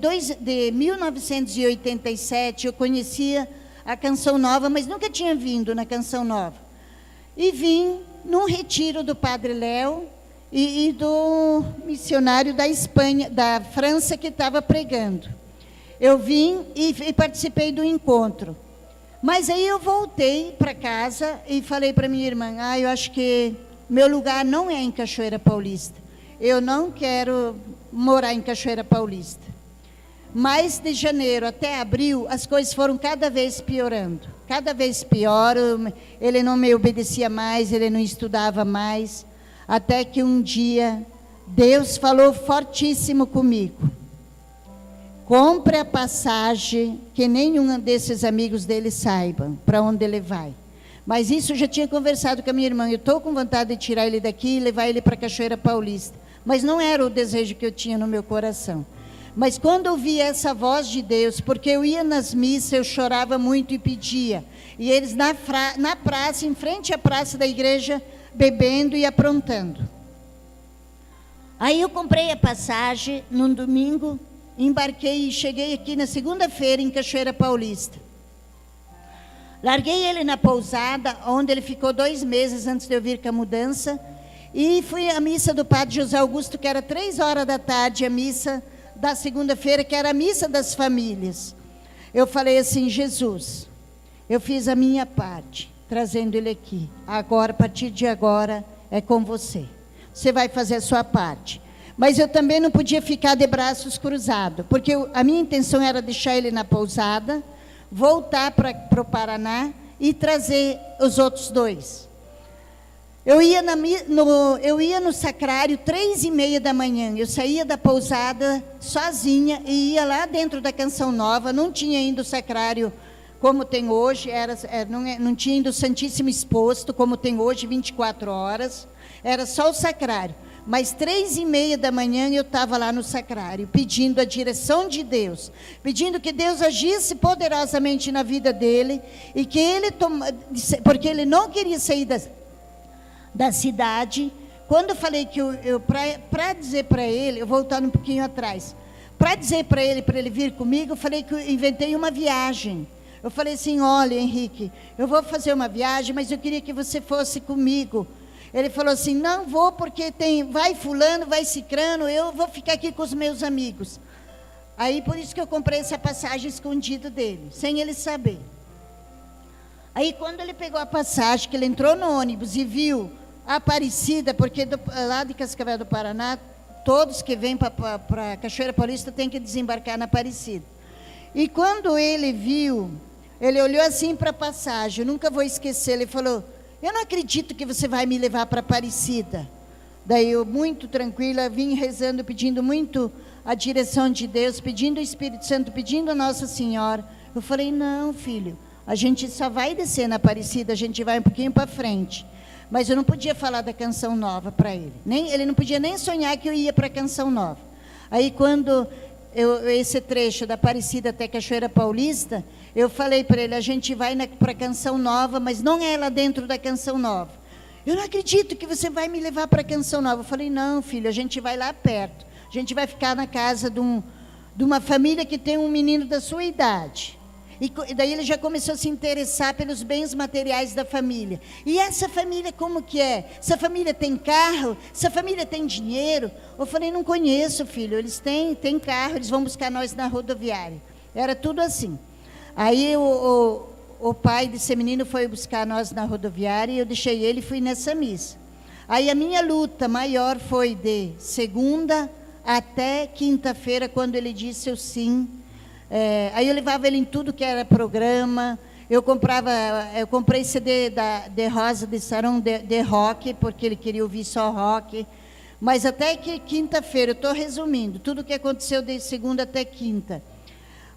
B: 1987, eu conhecia a Canção Nova, mas nunca tinha vindo na Canção Nova. E vim num retiro do Padre Léo e do missionário da Espanha, da França, que estava pregando. Eu vim e participei do encontro. Mas aí eu voltei para casa e falei para minha irmã, eu acho que meu lugar não é em Cachoeira Paulista. Eu não quero morar em Cachoeira Paulista. Mas de janeiro até abril, as coisas foram cada vez piorando. Cada vez pior, ele não me obedecia mais, ele não estudava mais. Até que um dia, Deus falou fortíssimo comigo. Compre a passagem, que nenhum desses amigos dele saibam para onde ele vai. Mas isso eu já tinha conversado com a minha irmã. Eu estou com vontade de tirar ele daqui e levar ele para Cachoeira Paulista. Mas não era o desejo que eu tinha no meu coração. Mas quando eu vi essa voz de Deus, porque eu ia nas missas, eu chorava muito e pedia. E eles na praça, em frente à praça da igreja, bebendo e aprontando. Aí eu comprei a passagem num domingo, embarquei e cheguei aqui na segunda-feira em Cachoeira Paulista. Larguei ele na pousada, onde ele ficou 2 meses antes de eu vir com a mudança, e fui à missa do Padre José Augusto, que era 3h da tarde, a missa da segunda-feira, que era a missa das famílias. Eu falei assim, Jesus, eu fiz a minha parte, trazendo ele aqui. Agora, a partir de agora, é com você. Você vai fazer a sua parte. Mas eu também não podia ficar de braços cruzados, porque a minha intenção era deixar ele na pousada, voltar para o Paraná e trazer os outros 2. Eu ia no sacrário 3h30 da manhã, eu saía da pousada sozinha e ia lá dentro da Canção Nova, não tinha ainda o sacrário como tem hoje, não tinha ainda o Santíssimo exposto como tem hoje, 24 horas, era só o sacrário. Mas 3h30 da manhã eu estava lá no sacrário, pedindo a direção de Deus, pedindo que Deus agisse poderosamente na vida dele, e que porque ele não queria sair da cidade. Quando eu falei que para dizer para ele, eu voltando um pouquinho atrás, para dizer para ele vir comigo, eu falei que eu inventei uma viagem. Eu falei assim, olha Henrique, eu vou fazer uma viagem, mas eu queria que você fosse comigo. Ele falou assim, não vou porque vai fulano, vai cicrano, eu vou ficar aqui com os meus amigos. Aí por isso que eu comprei essa passagem escondida dele, sem ele saber. Aí quando ele pegou a passagem, que ele entrou no ônibus e viu a Aparecida, porque lá de Cascavel do Paraná, todos que vêm para Cachoeira Paulista têm que desembarcar na Aparecida. E quando ele viu, ele olhou assim para a passagem, eu nunca vou esquecer, ele falou, eu não acredito que você vai me levar para Aparecida. Daí eu, muito tranquila, vim rezando, pedindo muito a direção de Deus, pedindo o Espírito Santo, pedindo a Nossa Senhora. Eu falei, não, filho, a gente só vai descer na Aparecida, a gente vai um pouquinho para frente. Mas eu não podia falar da Canção Nova para ele. Ele não podia nem sonhar que eu ia para a Canção Nova. Aí quando esse trecho da Aparecida até Cachoeira Paulista, eu falei para ele, a gente vai para a Canção Nova, mas não é lá dentro da Canção Nova. Eu não acredito que você vai me levar para a Canção Nova. Eu falei, não, filho, a gente vai lá perto. A gente vai ficar na casa de uma família que tem um menino da sua idade. E daí ele já começou a se interessar pelos bens materiais da família. E essa família como que é? Essa família tem carro? Essa família tem dinheiro? Eu falei, não conheço, filho. Eles têm carro, eles vão buscar nós na rodoviária. Era tudo assim. Aí o pai desse menino foi buscar nós na rodoviária e eu deixei ele e fui nessa missa. Aí a minha luta maior foi de segunda até quinta-feira, quando ele disse o sim. Aí eu levava ele em tudo que era programa. Eu comprei CD de Rosa de Saron de rock, porque ele queria ouvir só rock. Mas até que quinta-feira, eu estou resumindo, tudo o que aconteceu de segunda até quinta.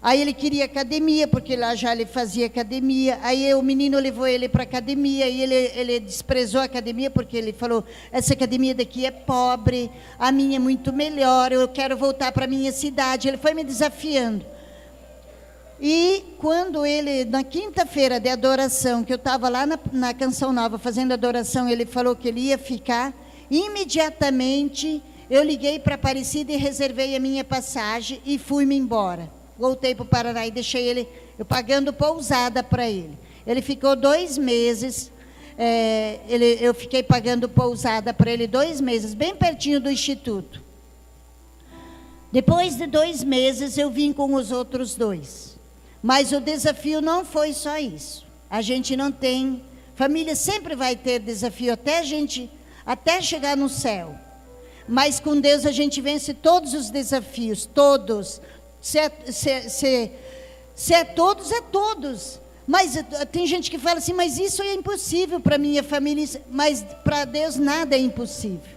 B: Aí ele queria academia, porque lá já ele fazia academia. Aí o menino levou ele para academia, e ele desprezou a academia, porque ele falou, essa academia daqui é pobre, a minha é muito melhor, eu quero voltar para a minha cidade. Ele foi me desafiando. E quando ele, na quinta-feira de adoração, que eu estava lá na Canção Nova, fazendo adoração, ele falou que ele ia ficar, imediatamente eu liguei para Aparecida e reservei a minha passagem e fui-me embora. Voltei para o Paraná e deixei ele, eu pagando pousada para ele. Ele ficou 2 meses, eu fiquei pagando pousada para ele 2 meses, bem pertinho do Instituto. Depois de 2 meses, eu vim com os outros 2. Mas o desafio não foi só isso. A gente não tem, família sempre vai ter desafio, até chegar no céu. Mas com Deus a gente vence todos os desafios, todos. Se é todos, é todos. Mas tem gente que fala assim, mas isso é impossível para minha família. Mas para Deus nada é impossível.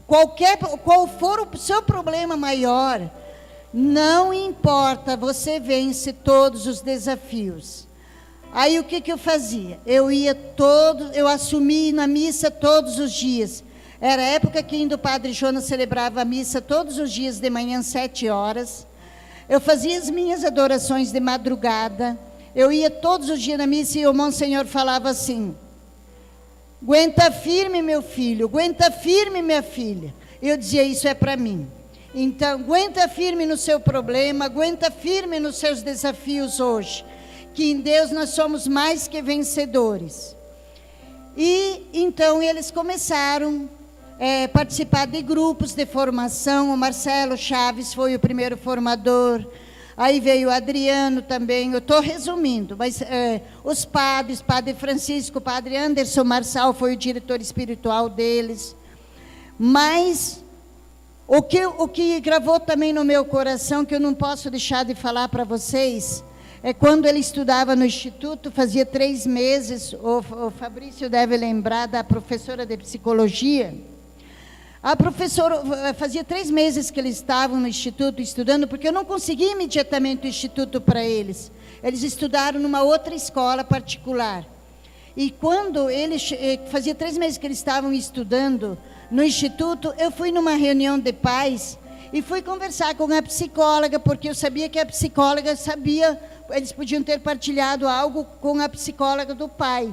B: Qual for o seu problema maior, não importa, você vence todos os desafios. Aí o que eu fazia? Eu assumi na missa todos os dias. Era a época que ainda o Padre Jonas celebrava a missa todos os dias de manhã, 7 horas. Eu fazia as minhas adorações de madrugada. Eu ia todos os dias na missa e o Monsenhor falava assim, aguenta firme, meu filho, aguenta firme, minha filha. Eu dizia, isso é para mim. Então, aguenta firme no seu problema, aguenta firme nos seus desafios hoje, que em Deus nós somos mais que vencedores. E então eles começaram a participar de grupos de formação. O Marcelo Chaves foi o primeiro formador, aí veio o Adriano também. Eu estou resumindo, mas os padres, Padre Francisco, Padre Anderson Marçal foi o diretor espiritual deles. Mas o que gravou também no meu coração, que eu não posso deixar de falar para vocês, é quando ele estudava no Instituto, fazia 3 meses, o Fabrício deve lembrar da professora de psicologia. A professora, fazia 3 meses que eles estavam no Instituto estudando, porque eu não consegui imediatamente o Instituto para eles. Eles estudaram numa outra escola particular. E quando fazia 3 meses que eles estavam estudando no Instituto, eu fui numa reunião de pais e fui conversar com a psicóloga, porque eu sabia que a psicóloga sabia, eles podiam ter partilhado algo com a psicóloga do pai.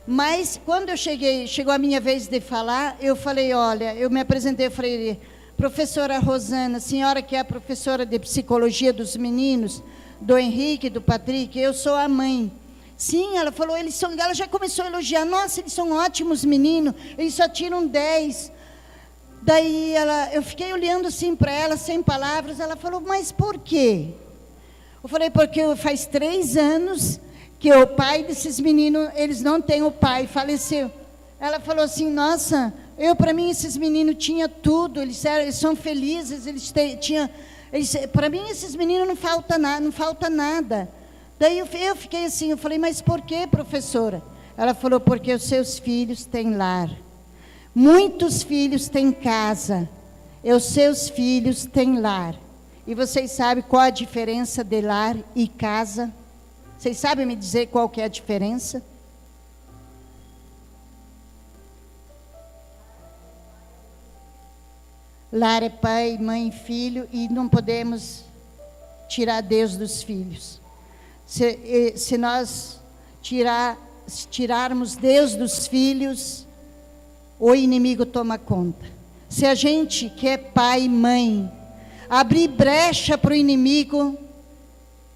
B: Mas quando chegou a minha vez de falar, eu falei, olha, eu me apresentei, eu falei, professora Rosana, senhora que é a professora de psicologia dos meninos, do Henrique, do Patrick, eu sou a mãe. Sim, ela falou, ela já começou a elogiar, nossa, eles são ótimos meninos, eles só tiram 10. Daí eu fiquei olhando assim para ela, sem palavras, ela falou, mas por quê? Eu falei, porque faz 3 anos que o pai desses meninos, eles não têm o pai, faleceu. Ela falou assim, nossa, para mim esses meninos tinham tudo, eles são felizes, para mim esses meninos não falta nada. Daí eu fiquei assim, eu falei, mas por que, professora? Ela falou, porque os seus filhos têm lar. Muitos filhos têm casa, e os seus filhos têm lar. E vocês sabem qual a diferença de lar e casa? Vocês sabem me dizer qual que é a diferença? Lar é pai, mãe, filho, e não podemos tirar Deus dos filhos. Se nós tirarmos Deus dos filhos, o inimigo toma conta. Se a gente que é pai e mãe abrir brecha para o inimigo,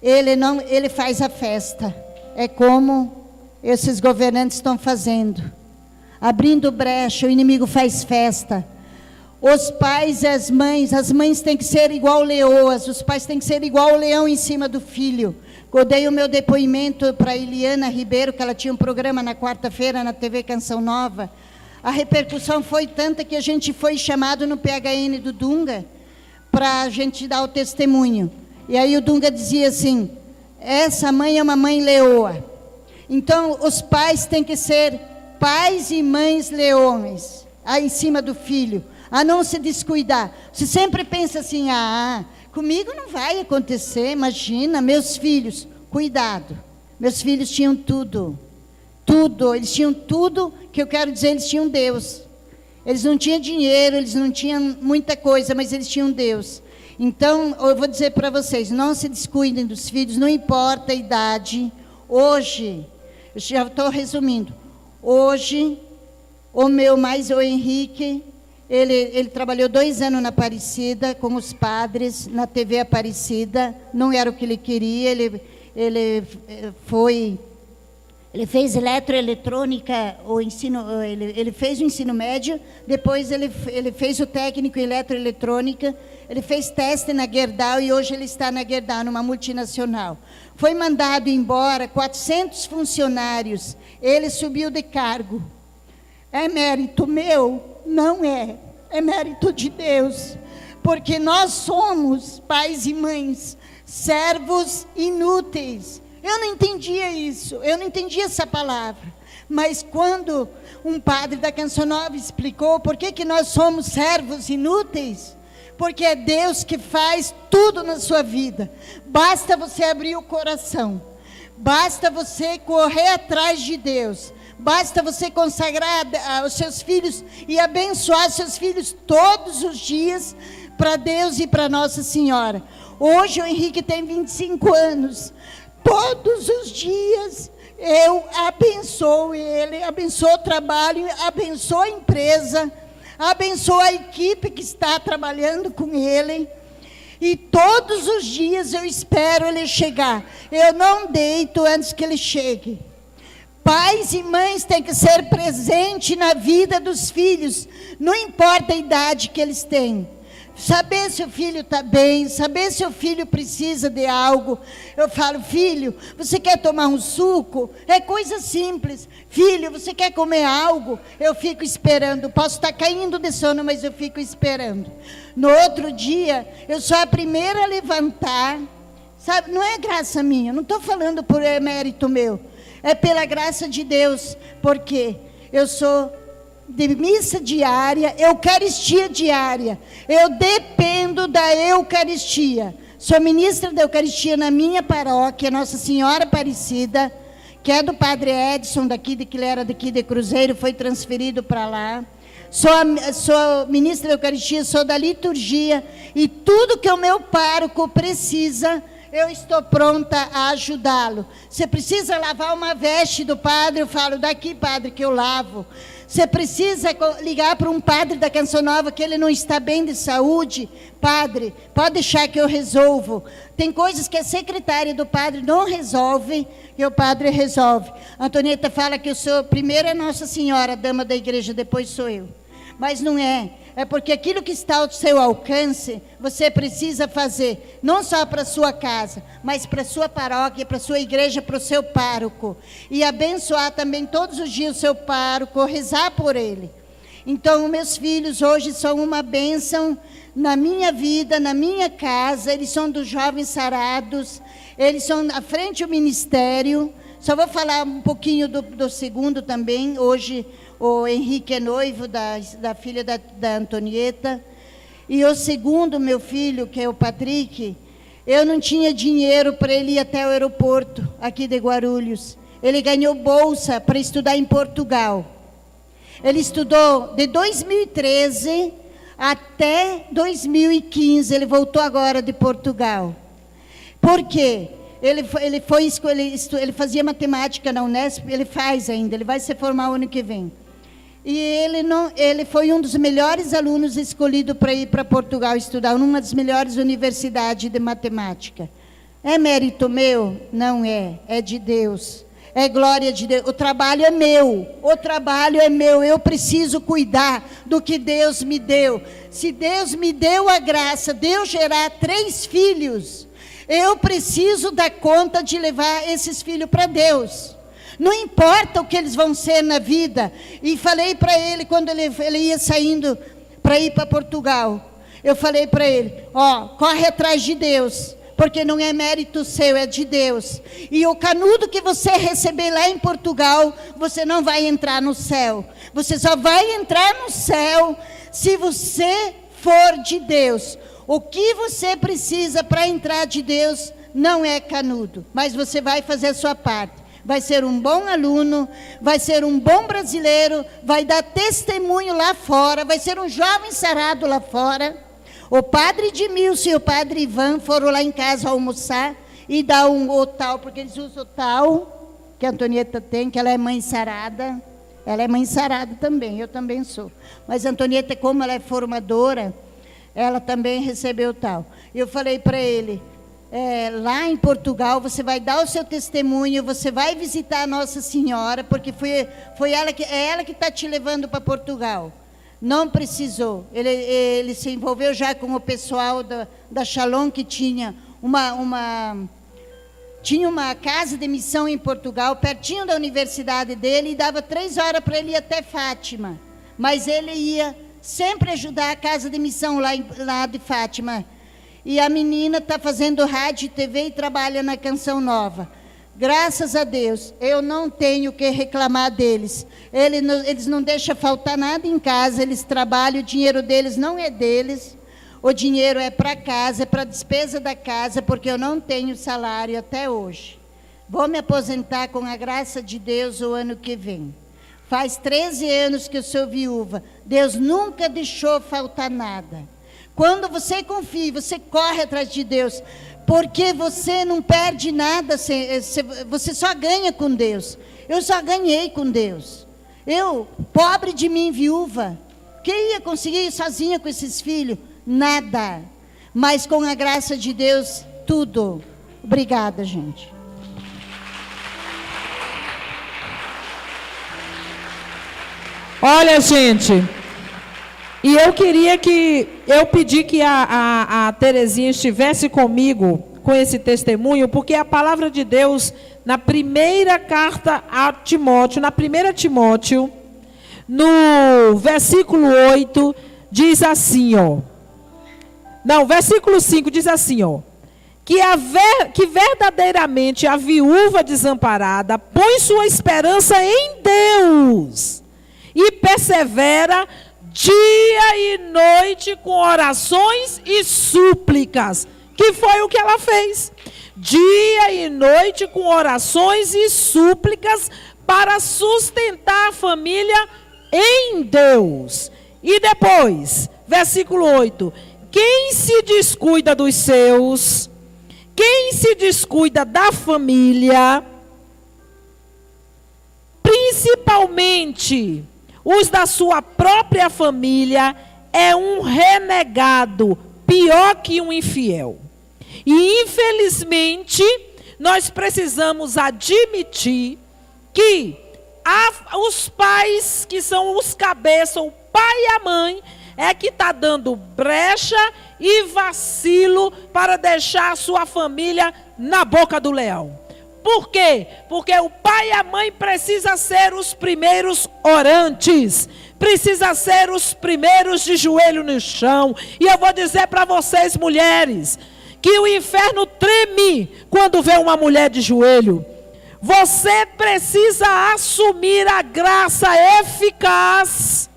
B: ele faz a festa. É como esses governantes estão fazendo. Abrindo brecha, o inimigo faz festa. Os pais e as mães têm que ser igual leoas, os pais têm que ser igual o leão em cima do filho. Eu dei o meu depoimento para a Eliana Ribeiro, que ela tinha um programa na quarta-feira na TV Canção Nova. A repercussão foi tanta que a gente foi chamado no PHN do Dunga para a gente dar o testemunho. E aí o Dunga dizia assim, essa mãe é uma mãe leoa. Então, os pais têm que ser pais e mães leões, aí em cima do filho, a não se descuidar. Você sempre pensa assim, Comigo não vai acontecer, imagina, meus filhos, cuidado. Meus filhos tinham tudo, eles tinham tudo, que eu quero dizer, eles tinham Deus. Eles não tinham dinheiro, eles não tinham muita coisa, mas eles tinham Deus. Então, eu vou dizer para vocês, não se descuidem dos filhos, não importa a idade. Hoje, eu já estou resumindo, hoje, o Henrique, ele trabalhou 2 anos na Aparecida, com os padres, na TV Aparecida, não era o que ele queria, ele fez eletroeletrônica, ele fez o ensino médio, depois ele fez o técnico em eletroeletrônica, ele fez teste na Gerdau e hoje ele está na Gerdau, numa multinacional. Foi mandado embora 400 funcionários, ele subiu de cargo. É mérito meu? Não é. É mérito de Deus. Porque nós somos, pais e mães, servos inúteis. Eu não entendia isso, eu não entendia essa palavra. Mas quando um padre da Canção Nova explicou por que nós somos servos inúteis, porque é Deus que faz tudo na sua vida. Basta você abrir o coração, basta você correr atrás de Deus, basta você consagrar os seus filhos e abençoar seus filhos todos os dias para Deus e para Nossa Senhora. Hoje o Henrique tem 25 anos. Todos os dias eu abençoo ele, abençoo o trabalho, abençoo a empresa, abençoo a equipe que está trabalhando com ele. E todos os dias eu espero ele chegar. Eu não deito antes que ele chegue. Pais e mães têm que ser presentes na vida dos filhos, não importa a idade que eles têm. Saber se o filho está bem, saber se o filho precisa de algo. Eu falo, filho, você quer tomar um suco? É coisa simples. Filho, você quer comer algo? Eu fico esperando. Posso estar caindo de sono, mas eu fico esperando. No outro dia, eu sou a primeira a levantar. Sabe, não é graça minha, não estou falando por mérito meu. É pela graça de Deus, porque eu sou de missa diária, Eucaristia diária. Eu dependo da Eucaristia. Sou ministra da Eucaristia na minha paróquia, Nossa Senhora Aparecida, que é do Padre Edson, que ele era daqui de Cruzeiro, foi transferido para lá. Sou ministra da Eucaristia, sou da liturgia, e tudo que o meu pároco precisa, eu estou pronta a ajudá-lo. Você precisa lavar uma veste do padre, eu falo, daqui, padre, que eu lavo. Você precisa ligar para um padre da Canção Nova que ele não está bem de saúde. Padre, pode deixar que eu resolvo. Tem coisas que a secretária do padre não resolve, e o padre resolve. A Antonieta fala que eu sou, primeiro é Nossa Senhora, dama da igreja, depois sou eu. Mas não é. É porque aquilo que está ao seu alcance, você precisa fazer, não só para a sua casa, mas para a sua paróquia, para a sua igreja, para o seu pároco. E abençoar também todos os dias o seu pároco, rezar por ele. Então, meus filhos hoje são uma bênção na minha vida, na minha casa. Eles são dos jovens sarados, eles são à frente do ministério. Só vou falar um pouquinho do segundo também. Hoje o Henrique é noivo da filha da Antonieta. E o segundo, meu filho, que é o Patrick, eu não tinha dinheiro para ele ir até o aeroporto, aqui de Guarulhos. Ele ganhou bolsa para estudar em Portugal. Ele estudou de 2013 até 2015. Ele voltou agora de Portugal. Por quê? Ele fazia matemática na Unesp, ele faz ainda, ele vai se formar o ano que vem. E ele foi um dos melhores alunos escolhido para ir para Portugal estudar, numa das melhores universidades de matemática. É mérito meu? Não é, é de Deus. É glória de Deus. O trabalho é meu, eu preciso cuidar do que Deus me deu. Se Deus me deu a graça de eu gerar 3 filhos, eu preciso dar conta de levar esses filhos para Deus. Não importa o que eles vão ser na vida. E falei para ele, quando ele ia saindo para ir para Portugal, eu falei para ele, corre atrás de Deus, porque não é mérito seu, é de Deus. E o canudo que você receber lá em Portugal, você não vai entrar no céu. Você só vai entrar no céu se você for de Deus. O que você precisa para entrar de Deus não é canudo, mas você vai fazer a sua parte. Vai ser um bom aluno, vai ser um bom brasileiro, vai dar testemunho lá fora, vai ser um jovem sarado lá fora. O padre Edmilson e o padre Ivan foram lá em casa almoçar e dar um otal, porque eles usam otal, que a Antonieta tem, que ela é mãe sarada. Ela é mãe sarada também, eu também sou. Mas a Antonieta, como ela é formadora, ela também recebeu tal. Eu falei para ele, lá em Portugal, você vai dar o seu testemunho, você vai visitar a Nossa Senhora, porque foi ela que está te levando para Portugal. Não precisou. Ele se envolveu já com o pessoal da Shalom, que tinha uma casa de missão em Portugal, pertinho da universidade dele, e dava 3 horas para ele ir até Fátima. Mas ele ia sempre ajudar a casa de missão lá de Fátima. E a menina está fazendo rádio e TV e trabalha na Canção Nova. Graças a Deus, eu não tenho o que reclamar deles. Eles não deixam faltar nada em casa, eles trabalham, o dinheiro deles não é deles. O dinheiro é para casa, é para a despesa da casa, porque eu não tenho salário até hoje. Vou me aposentar com a graça de Deus o ano que vem. Faz 13 anos que eu sou viúva. Deus nunca deixou faltar nada. Quando você confia, você corre atrás de Deus, porque você não perde nada, você só ganha com Deus. Eu só ganhei com Deus. Eu, pobre de mim, viúva, que ia conseguir ir sozinha com esses filhos? Nada. Mas com a graça de Deus, tudo. Obrigada, gente.
A: Olha, gente, e eu pedi que a Terezinha estivesse comigo com esse testemunho, porque a palavra de Deus, na primeira carta a Timóteo, na 1 Timóteo, no versículo 8, diz assim, ó. Não, versículo 5 diz assim, ó. Que verdadeiramente a viúva desamparada põe sua esperança em Deus e persevera dia e noite com orações e súplicas, que foi o que ela fez. Dia e noite com orações e súplicas para sustentar a família em Deus. E depois, versículo 8, quem se descuida dos seus, quem se descuida da família, principalmente os da sua própria família, é um renegado, pior que um infiel. E, infelizmente, nós precisamos admitir que os pais, que são os cabeças, o pai e a mãe, é que está dando brecha e vacilo para deixar a sua família na boca do leão. Por quê? Porque o pai e a mãe precisam ser os primeiros orantes, precisa ser os primeiros de joelho no chão. E eu vou dizer para vocês, mulheres, que o inferno treme quando vê uma mulher de joelho. Você precisa assumir a graça eficaz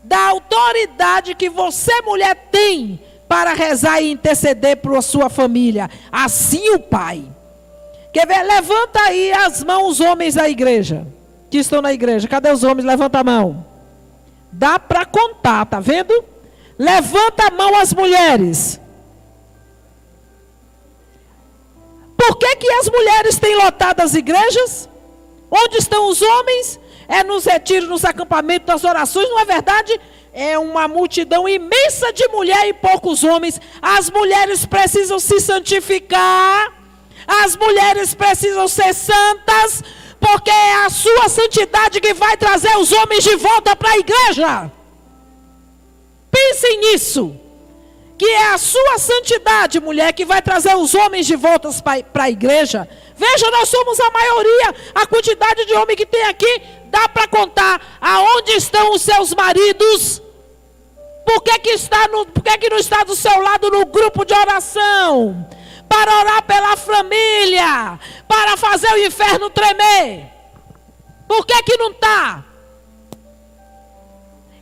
A: da autoridade que você, mulher, tem para rezar e interceder por sua família. Assim o pai. Quer ver? Levanta aí as mãos, os homens da igreja, que estão na igreja. Cadê os homens? Levanta a mão. Dá para contar, tá vendo? Levanta a mão as mulheres. Por que as mulheres têm lotado as igrejas? Onde estão os homens? É nos retiros, nos acampamentos, nas orações, não é verdade? É uma multidão imensa de mulher e poucos homens. As mulheres precisam se santificar. As mulheres precisam ser santas, porque é a sua santidade que vai trazer os homens de volta para a igreja. Pensem nisso. Que é a sua santidade, mulher, que vai trazer os homens de volta para a igreja. Veja, nós somos a maioria. A quantidade de homens que tem aqui, dá para contar aonde estão os seus maridos. Por que não está do seu lado no grupo de oração? Para orar pela família, para fazer o inferno tremer. Por que não está?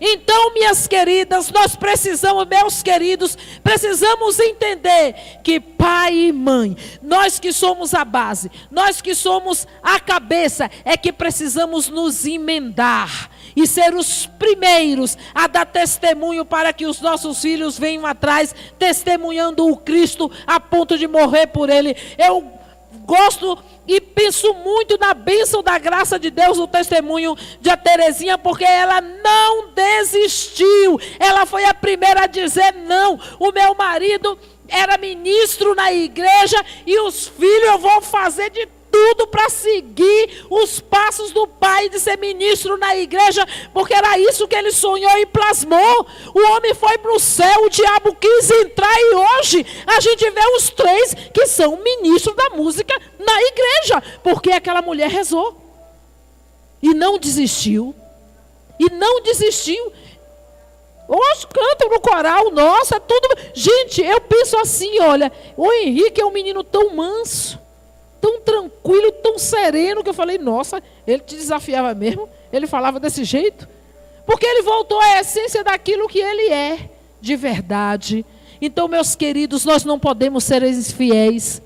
A: Então, minhas queridas, nós precisamos, meus queridos, precisamos entender que pai e mãe, nós que somos a base, nós que somos a cabeça, é que precisamos nos emendar e ser os primeiros a dar testemunho para que os nossos filhos venham atrás, testemunhando o Cristo a ponto de morrer por Ele. Eu gosto e penso muito na bênção da graça de Deus, o testemunho de a Terezinha, porque ela não desistiu. Ela foi a primeira a dizer não. O meu marido era ministro na igreja e os filhos, eu vou fazer de tudo para seguir os passos do pai de ser ministro na igreja, porque era isso que ele sonhou e plasmou. O homem foi para o céu, o diabo quis entrar e hoje a gente vê os 3 que são ministros da música na igreja, porque aquela mulher rezou e não desistiu. Hoje cantam no coral, nossa, tudo. Gente, eu penso assim, olha, o Henrique é um menino tão manso, tão tranquilo, tão sereno, que eu falei, nossa, ele te desafiava mesmo? Ele falava desse jeito? Porque ele voltou à essência daquilo que ele é, de verdade. Então, meus queridos, nós não podemos ser infiéis.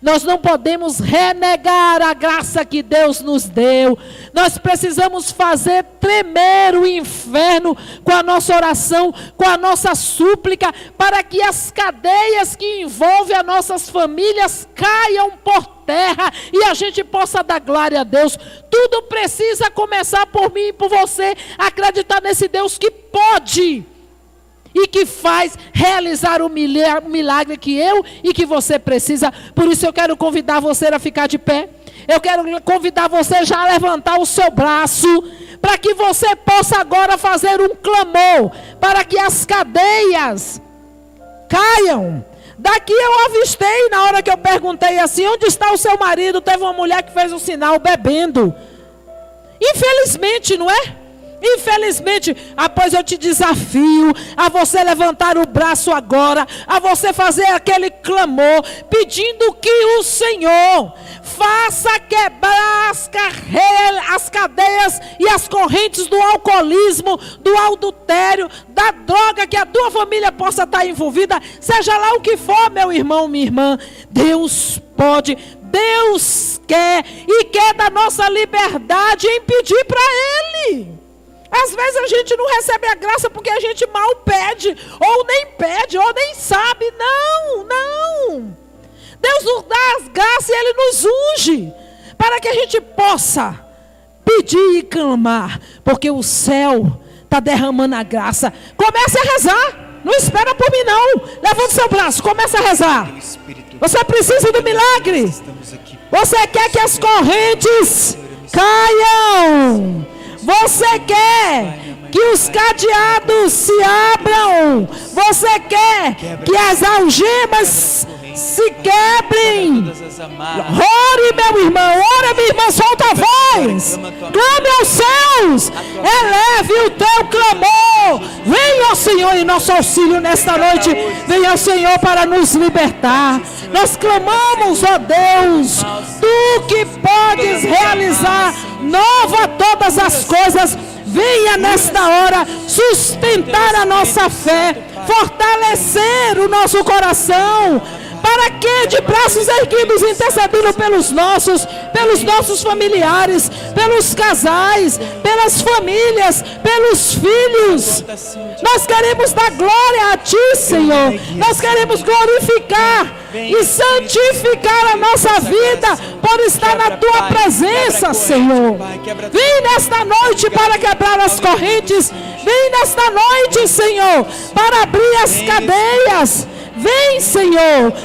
A: Nós não podemos renegar a graça que Deus nos deu. Nós precisamos fazer tremer o inferno com a nossa oração, com a nossa súplica, para que as cadeias que envolvem as nossas famílias caiam por terra e a gente possa dar glória a Deus. Tudo precisa começar por mim e por você, acreditar nesse Deus que pode e que faz realizar o milagre que eu e que você precisa. Por isso eu quero convidar você a ficar de pé. Eu quero convidar você já a levantar o seu braço, para que você possa agora fazer um clamor, para que as cadeias caiam. Daqui eu avistei, na hora que eu perguntei assim, onde está o seu marido? Teve uma mulher que fez um sinal bebendo. Infelizmente, não é? Infelizmente, pois eu te desafio a você levantar o braço agora, a você fazer aquele clamor, pedindo que o Senhor faça quebrar as cadeias e as correntes do alcoolismo, do adultério, da droga, que a tua família possa estar envolvida, seja lá o que for, meu irmão, minha irmã. Deus pode, Deus quer e quer da nossa liberdade em pedir para Ele. Às vezes a gente não recebe a graça porque a gente mal pede, ou nem sabe. Não. Deus nos dá as graças e Ele nos unge, para que a gente possa pedir e clamar, porque o céu está derramando a graça. Comece a rezar, não espera por mim não. Levanta o seu braço, comece a rezar. Você precisa do milagre. Você quer que as correntes caiam. Você quer que os cadeados se abram. Você quer que as algemas se quebrem. Ore, meu irmão, ora, minha irmã, solta a voz. Clame aos céus. Eleve o teu clamor. Venha, ó Senhor, em nosso auxílio nesta noite. Venha, Senhor, para nos libertar. Nós clamamos, ó Deus, Tu que podes realizar nova todas as coisas. Venha nesta hora sustentar a nossa fé, fortalecer o nosso coração, para que de braços erguidos intercedendo pelos nossos familiares, pelos casais, pelas famílias, pelos filhos. Nós queremos dar glória a Ti, Senhor. Nós queremos glorificar e santificar a nossa vida por estar na Tua presença, Senhor. Vem nesta noite para quebrar as correntes. Vem nesta noite, Senhor, para abrir as cadeias. Vem, Senhor,